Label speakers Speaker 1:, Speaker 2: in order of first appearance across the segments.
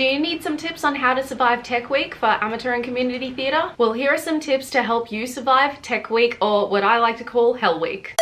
Speaker 1: Do you need some tips on how to survive Tech Week for amateur and community theatre? Well, here are some tips to help you survive Tech Week, or what I like to call Hell Week.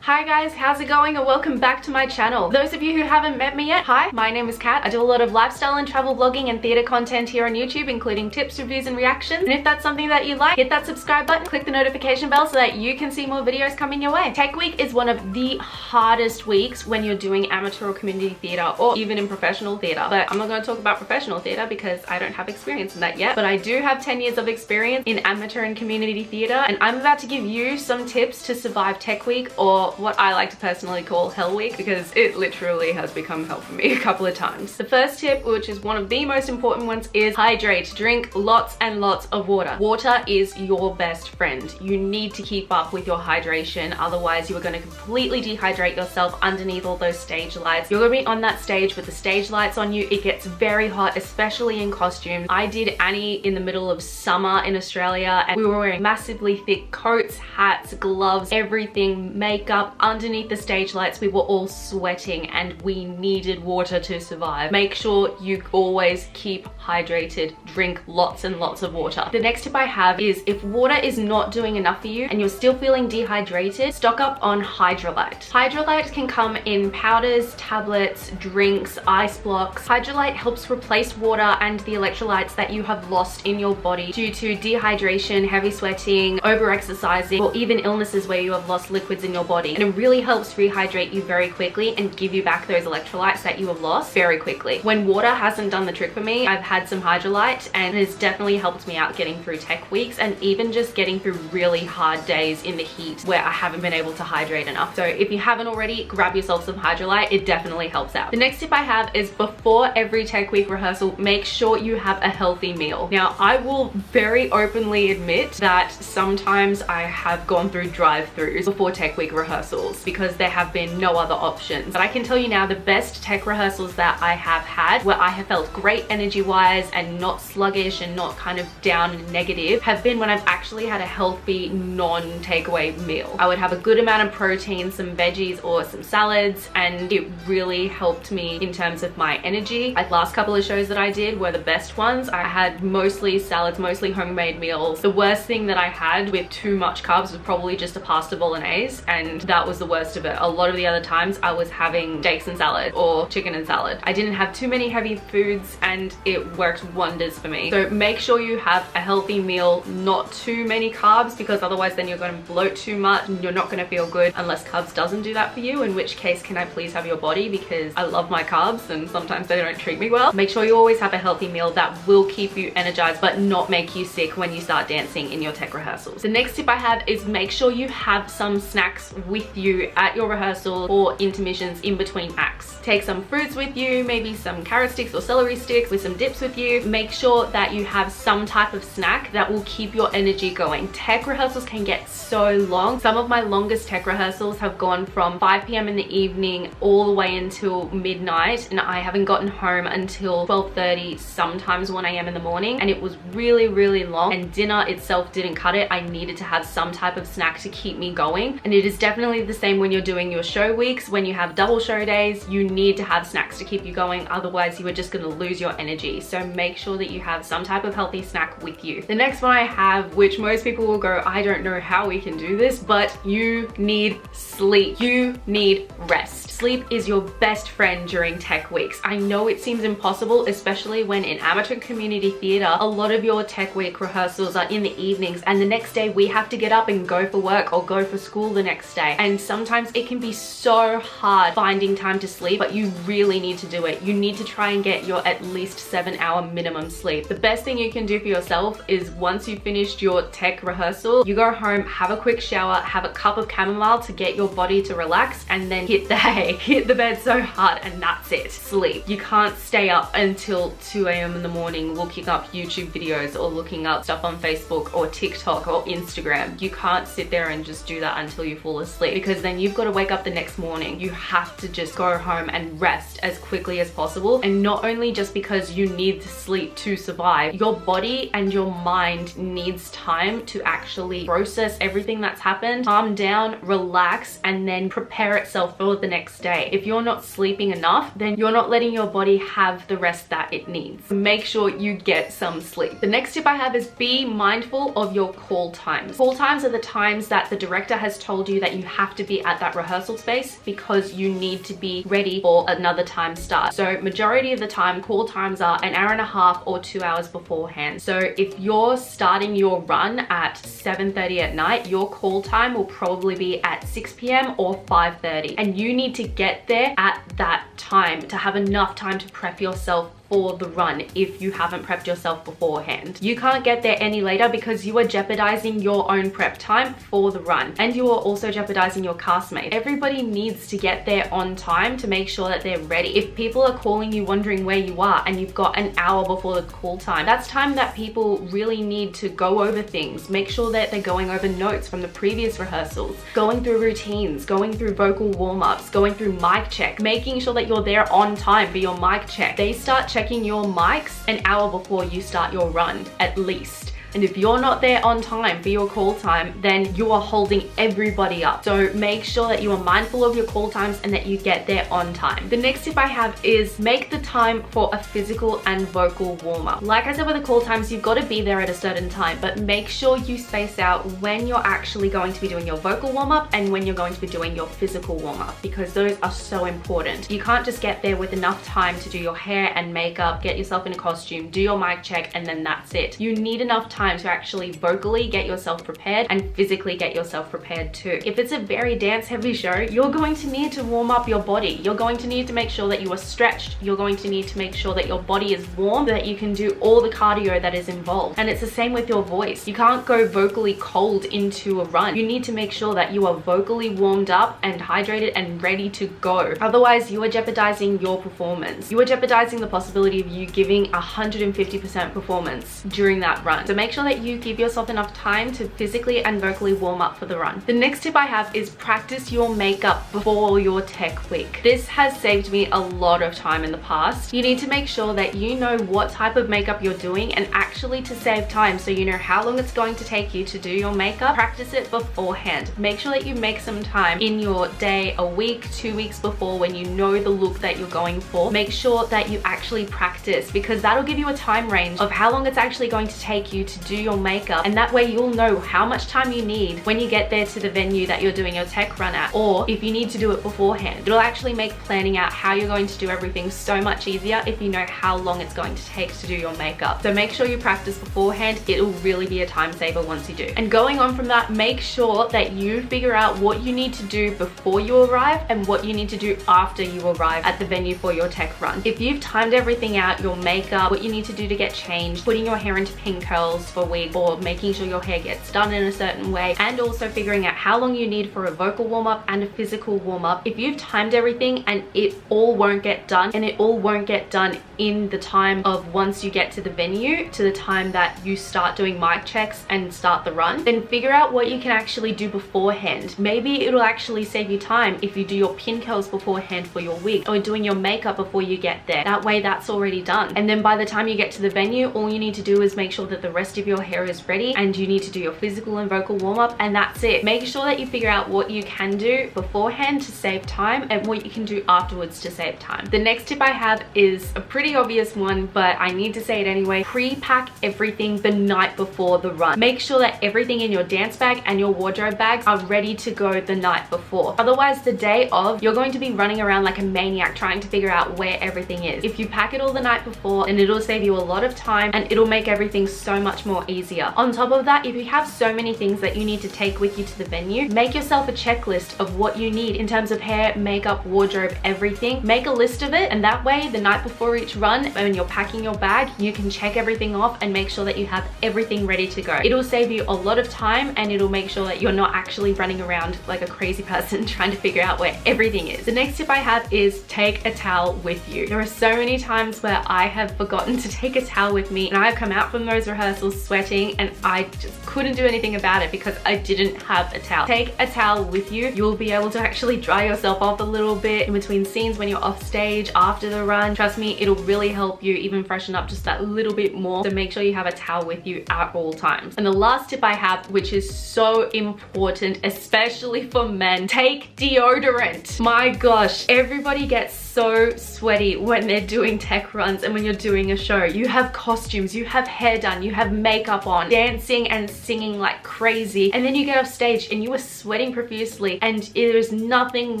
Speaker 1: Hi guys, how's it going and welcome back to my channel. Those of you who haven't met me yet, hi, my name is Kat. I do a lot of lifestyle and travel vlogging and theatre content here on YouTube, including tips, reviews and reactions. And if that's something that you like, hit that subscribe button, click the notification bell so that you can see more videos coming your way. Tech Week is one of the hardest weeks when you're doing amateur or community theatre, or even in professional theatre. But I'm not going to talk about professional theatre because I don't have experience in that yet. But I do have 10 years of experience in amateur and community theatre, and I'm about to give you some tips to survive Tech Week, or what I like to personally call Hell Week, because it literally has become hell for me a couple of times. The first tip, which is one of the most important ones, is hydrate. Drink lots and lots of water. Water is your best friend. You need to keep up with your hydration, otherwise you are going to completely dehydrate yourself underneath all those stage lights. You're going to be on that stage with the stage lights on you. It gets very hot, especially in costumes. I did Annie in the middle of summer in Australia, and we were wearing massively thick coats, hats, gloves, everything, makeup. Underneath the stage lights, we were all sweating and we needed water to survive. Make sure you always keep hydrated. Drink lots and lots of water. The next tip I have is, if water is not doing enough for you and you're still feeling dehydrated, stock up on Hydrolyte. Hydrolyte can come in powders, tablets, drinks, ice blocks. Hydrolyte helps replace water and the electrolytes that you have lost in your body due to dehydration, heavy sweating, over-exercising, or even illnesses where you have lost liquids in your body. And it really helps rehydrate you very quickly and give you back those electrolytes that you have lost very quickly. When water hasn't done the trick for me, I've had some Hydrolyte, and it has definitely helped me out getting through Tech Weeks and even just getting through really hard days in the heat where I haven't been able to hydrate enough. So if you haven't already, grab yourself some Hydrolyte. It definitely helps out. The next tip I have is, before every Tech Week rehearsal, make sure you have a healthy meal. Now, I will very openly admit that sometimes I have gone through drive-thrus before Tech Week rehearsals because there have been no other options. But I can tell you now, the best tech rehearsals that I have had, where I have felt great energy wise and not sluggish and not kind of down and negative, have been when I've actually had a healthy non-takeaway meal. I would have a good amount of protein, some veggies or some salads, and it really helped me in terms of my energy. Like, last couple of shows that I did were the best ones. I had mostly salads, mostly homemade meals. The worst thing that I had with too much carbs was probably just a pasta bolognese, and that was the worst of it. A lot of the other times I was having steaks and salad or chicken and salad. I didn't have too many heavy foods and it worked wonders for me. So make sure you have a healthy meal, not too many carbs, because otherwise then you're going to bloat too much and you're not going to feel good unless carbs doesn't do that for you, in which case can I please have your body, because I love my carbs and sometimes they don't treat me well. Make sure you always have a healthy meal that will keep you energized but not make you sick when you start dancing in your tech rehearsals. The next tip I have is, make sure you have some snacks with you at your rehearsal or intermissions in between acts. Take some fruits with you, maybe some carrot sticks or celery sticks with some dips with you. Make sure that you have some type of snack that will keep your energy going. Tech rehearsals can get so long. Some of my longest tech rehearsals have gone from 5 p.m. in the evening all the way until midnight, and I haven't gotten home until 12:30, sometimes 1 a.m. in the morning, and it was really, really long, and dinner itself didn't cut it. I needed to have some type of snack to keep me going, and it is definitely the same when you're doing your show weeks. When you have double show days, you need to have snacks to keep you going, otherwise you are just going to lose your energy. So make sure that you have some type of healthy snack with you. The next one I have, which most people will go, I don't know how we can do this, but you need sleep. You need rest. Sleep is your best friend during Tech Weeks. I know it seems impossible, especially when in amateur community theatre, a lot of your Tech Week rehearsals are in the evenings, and the next day we have to get up and go for work or go for school the next day. And sometimes it can be so hard finding time to sleep, but you really need to do it. You need to try and get your at least 7-hour minimum sleep. The best thing you can do for yourself is, once you've finished your tech rehearsal, you go home, have a quick shower, have a cup of chamomile to get your body to relax, and then hit the hay, hit the bed so hard, and that's it. Sleep. You can't stay up until 2 a.m. in the morning looking up YouTube videos or looking up stuff on Facebook or TikTok or Instagram. You can't sit there and just do that until you fall asleep, because then you've got to wake up the next morning. You have to just go home and rest as quickly as possible. And not only just because you need to sleep to survive, your body and your mind needs time to actually process everything that's happened, calm down, relax, and then prepare itself for the next next day. If you're not sleeping enough, then you're not letting your body have the rest that it needs. Make sure you get some sleep. The next tip I have is be mindful of your call times. Call times are the times that the director has told you that you have to be at that rehearsal space because you need to be ready for another time start. So majority of the time, call times are an hour and a half or 2 hours beforehand. So if you're starting your run at 7:30 at night, your call time will probably be at 6 p.m. or 5:30. And you need to get there at that time to have enough time to prep yourself for the run if you haven't prepped yourself beforehand. You can't get there any later because you are jeopardizing your own prep time for the run, and you are also jeopardizing your castmate. Everybody needs to get there on time to make sure that they're ready. If people are calling you wondering where you are and you've got an hour before the call time, that's time that people really need to go over things. Make sure that they're going over notes from the previous rehearsals, going through routines, going through vocal warm-ups, going through mic check, making sure that you're there on time for your mic check. They start checking your mics an hour before you start your run, at least. And if you're not there on time for your call time, then you are holding everybody up. So make sure that you are mindful of your call times and that you get there on time. The next tip I have is make the time for a physical and vocal warm-up. Like I said with the call times, you've got to be there at a certain time, but make sure you space out when you're actually going to be doing your vocal warm-up and when you're going to be doing your physical warm-up, because those are so important. You can't just get there with enough time to do your hair and makeup, get yourself in a costume, do your mic check, and then that's it. You need enough time to actually vocally get yourself prepared and physically get yourself prepared too. If it's a very dance heavy show, you're going to need to warm up your body. You're going to need to make sure that you are stretched. You're going to need to make sure that your body is warm so that you can do all the cardio that is involved. And it's the same with your voice. You can't go vocally cold into a run. You need to make sure that you are vocally warmed up and hydrated and ready to go. Otherwise, you are jeopardizing your performance. You are jeopardizing the possibility of you giving 150% performance during that run. So make sure that you give yourself enough time to physically and vocally warm up for the run. The next tip I have is practice your makeup before your tech week. This has saved me a lot of time in the past. You need to make sure that you know what type of makeup you're doing, and actually to save time so you know how long it's going to take you to do your makeup, practice it beforehand. Make sure that you make some time in your day, a week, 2 weeks before, when you know the look that you're going for. Make sure that you actually practice, because that'll give you a time range of how long it's actually going to take you to do your makeup, and that way you'll know how much time you need when you get there to the venue that you're doing your tech run at, or if you need to do it beforehand. It'll actually make planning out how you're going to do everything so much easier if you know how long it's going to take to do your makeup. So make sure you practice beforehand. It'll really be a time saver once you do. And going on from that, make sure that you figure out what you need to do before you arrive and what you need to do after you arrive at the venue for your tech run. If you've timed everything out, your makeup, what you need to do to get changed, putting your hair into pin curls for a week, or making sure your hair gets done in a certain way, and also figuring out how long you need for a vocal warm-up and a physical warm-up. If you've timed everything and it all won't get done, and it all won't get done in the time of once you get to the venue to the time that you start doing mic checks and start the run, then figure out what you can actually do beforehand. Maybe it'll actually save you time if you do your pin curls beforehand for your wig, or doing your makeup before you get there. That way that's already done. And then by the time you get to the venue, all you need to do is make sure that the rest of your hair is ready, and you need to do your physical and vocal warm-up, and that's it. Make sure that you figure out what you can do beforehand to save time and what you can do afterwards to save time. The next tip I have is a pretty obvious one, but I need to say it anyway. Pre-pack everything the night before the run. Make sure that everything in your dance bag and your wardrobe bags are ready to go the night before. Otherwise, the day of, you're going to be running around like a maniac trying to figure out where everything is. If you pack it all the night before, then it'll save you a lot of time and it'll make everything so much more easier. On top of that, if you have so many things that you need to take with you to the venue, make yourself a checklist of what you need in terms of hair, makeup, wardrobe, everything. Make a list of it, and that way the night before each run, when you're packing your bag, you can check everything off and make sure that you have everything ready to go. It'll save you a lot of time, and it'll make sure that you're not actually running around like a crazy person trying to figure out where everything is. The next tip I have is take a towel with you. There are so many times where I have forgotten to take a towel with me, and I've come out from those rehearsals was sweating and I just couldn't do anything about it because I didn't have a towel. Take a towel with you. You'll be able to actually dry yourself off a little bit in between scenes when you're off stage, after the run. Trust me, it'll really help you even freshen up just that little bit more. So make sure you have a towel with you at all times. And the last tip I have, which is so important, especially for men, take deodorant. My gosh, everybody gets so sweaty when they're doing tech runs and when you're doing a show. You have costumes, you have hair done, you have makeup on, dancing and singing like crazy, and then you get off stage and you are sweating profusely, and there is nothing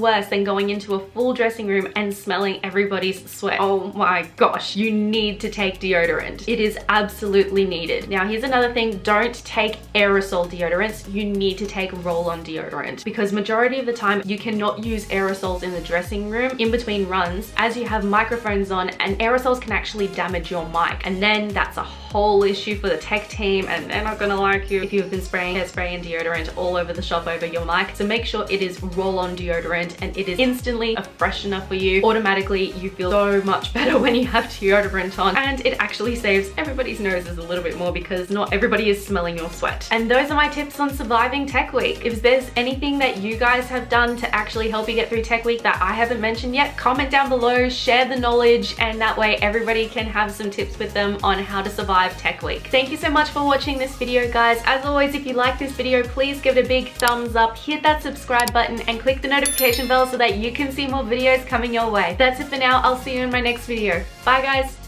Speaker 1: worse than going into a full dressing room and smelling everybody's sweat. Oh my gosh, you need to take deodorant. It is absolutely needed. Now here's another thing, don't take aerosol deodorants. You need to take roll-on deodorant because majority of the time you cannot use aerosols in the dressing room in between runs as you have microphones on, and aerosols can actually damage your mic, and then that's a whole issue for the tech team and they're not gonna like you if you've been spraying hairspray and deodorant all over the shop over your mic. So make sure it is roll-on deodorant and it is instantly a freshener for you. Automatically you feel so much better when you have deodorant on, and it actually saves everybody's noses a little bit more because not everybody is smelling your sweat. And those are my tips on surviving Tech Week. If there's anything that you guys have done to actually help you get through Tech Week that I haven't mentioned yet, comment down below, share the knowledge, and that way everybody can have some tips with them on how to survive Tech Week. Thank you so much for watching this video, guys. As always, if you like this video, please give it a big thumbs up, hit that subscribe button, and click the notification bell so that you can see more videos coming your way. That's it for now. I'll see you in my next video. Bye, guys.